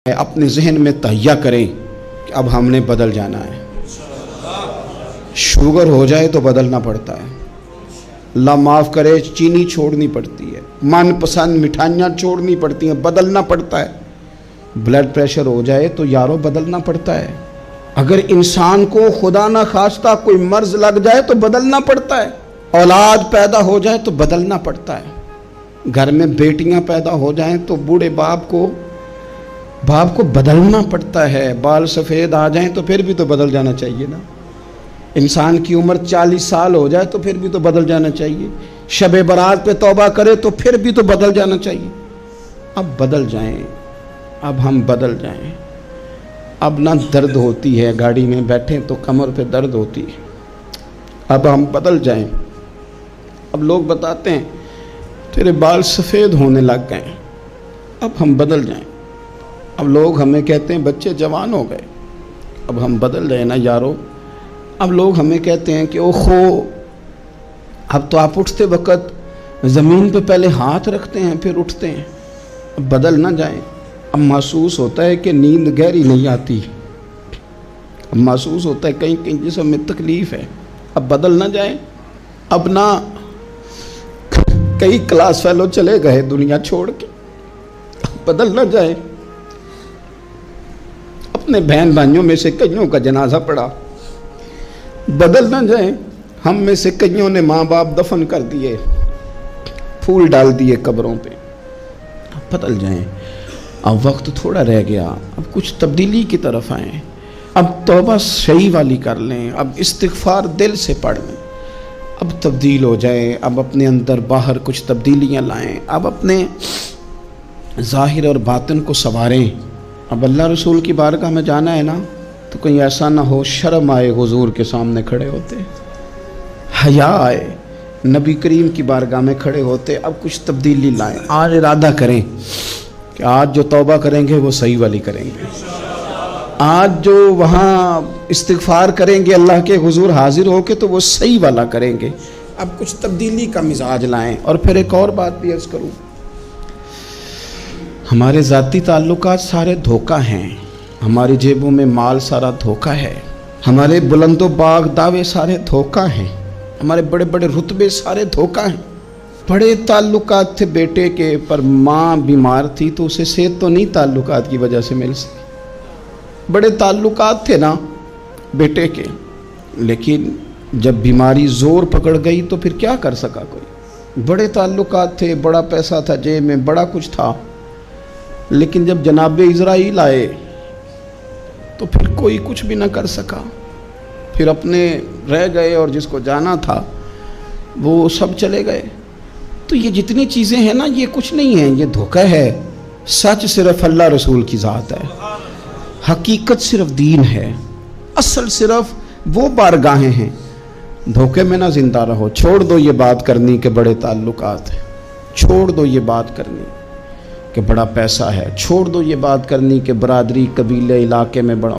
اپنے ذہن میں تہیہ کریں کہ اب ہم نے بدل جانا ہے۔ شوگر ہو جائے تو بدلنا پڑتا ہے، اللہ معاف کرے چینی چھوڑنی پڑتی ہے، من پسند مٹھائیاں چھوڑنی پڑتی ہیں، بدلنا پڑتا ہے۔ بلڈ پریشر ہو جائے تو یارو بدلنا پڑتا ہے۔ اگر انسان کو خدا نہ خواستہ کوئی مرض لگ جائے تو بدلنا پڑتا ہے۔ اولاد پیدا ہو جائے تو بدلنا پڑتا ہے۔ گھر میں بیٹیاں پیدا ہو جائیں تو بوڑھے باپ کو بدلنا پڑتا ہے۔ بال سفید آ جائیں تو پھر بھی تو بدل جانا چاہیے نا۔ انسان کی عمر 40 سال ہو جائے تو پھر بھی تو بدل جانا چاہیے۔ شب برات پہ توبہ کرے تو پھر بھی تو بدل جانا چاہیے۔ اب بدل جائیں، اب ہم بدل جائیں۔ اب نہ درد ہوتی ہے، گاڑی میں بیٹھیں تو کمر پہ درد ہوتی ہے۔ اب ہم بدل جائیں۔ اب لوگ بتاتے ہیں تیرے بال سفید ہونے لگ گئے، اب ہم بدل جائیں۔ اب لوگ ہمیں کہتے ہیں بچے جوان ہو گئے، اب ہم بدل جائیں نا یارو۔ اب لوگ ہمیں کہتے ہیں کہ اوہو اب تو آپ اٹھتے وقت زمین پہ پہلے ہاتھ رکھتے ہیں پھر اٹھتے ہیں، اب بدل نہ جائیں۔ اب محسوس ہوتا ہے کہ نیند گہری نہیں آتی، اب محسوس ہوتا ہے کہیں کہیں جسم میں تکلیف ہے، اب بدل نہ جائیں۔ اب نہ کئی کلاس فیلو چلے گئے دنیا چھوڑ کے، اب بدل نہ جائیں۔ اپنے بہن بھائیوں میں سے کئیوں کا جنازہ پڑا، بدل نہ جائیں۔ ہم میں سے کئیوں نے ماں باپ دفن کر دیے، پھول ڈال دیے قبروں پہ، اب بدل جائیں۔ اب وقت تھوڑا رہ گیا، اب کچھ تبدیلی کی طرف آئیں۔ اب توبہ صحیح والی کر لیں، اب استغفار دل سے پڑھ لیں، اب تبدیل ہو جائیں۔ اب اپنے اندر باہر کچھ تبدیلیاں لائیں، اب اپنے ظاہر اور باطن کو سنواریں۔ اب اللہ رسول کی بارگاہ میں جانا ہے نا تو کہیں ایسا نہ ہو شرم آئے حضور کے سامنے کھڑے ہوتے، حیا آئے نبی کریم کی بارگاہ میں کھڑے ہوتے۔ اب کچھ تبدیلی لائیں، آج ارادہ کریں کہ آج جو توبہ کریں گے وہ صحیح والی کریں گے۔ آج جو وہاں استغفار کریں گے اللہ کے حضور حاضر ہو کے تو وہ صحیح والا کریں گے۔ اب کچھ تبدیلی کا مزاج لائیں۔ اور پھر ایک اور بات بھی عرض کروں، ہمارے ذاتی تعلقات سارے دھوکہ ہیں، ہماری جیبوں میں مال سارا دھوکہ ہے، ہمارے بلند و باغ دعوے سارے دھوکہ ہیں، ہمارے بڑے بڑے رتبے سارے دھوکہ ہیں۔ بڑے تعلقات تھے بیٹے کے، پر ماں بیمار تھی تو اسے صحت تو نہیں تعلقات کی وجہ سے مل سکی۔ بڑے تعلقات تھے نا بیٹے کے، لیکن جب بیماری زور پکڑ گئی تو پھر کیا کر سکا کوئی۔ بڑے تعلقات تھے، بڑا پیسہ تھا جیب میں، بڑا کچھ تھا، لیکن جب جناب اسرائیل آئے تو پھر کوئی کچھ بھی نہ کر سکا۔ پھر اپنے رہ گئے اور جس کو جانا تھا وہ سب چلے گئے۔ تو یہ جتنی چیزیں ہیں نا یہ کچھ نہیں ہیں، یہ دھوکہ ہے۔ سچ صرف اللہ رسول کی ذات ہے، حقیقت صرف دین ہے، اصل صرف وہ بارگاہیں ہیں۔ دھوکے میں نہ زندہ رہو۔ چھوڑ دو یہ بات کرنی کہ بڑے تعلقات ہیں، چھوڑ دو یہ بات کرنی کہ بڑا پیسہ ہے، چھوڑ دو یہ بات کرنی کہ برادری قبیلے علاقے میں بڑا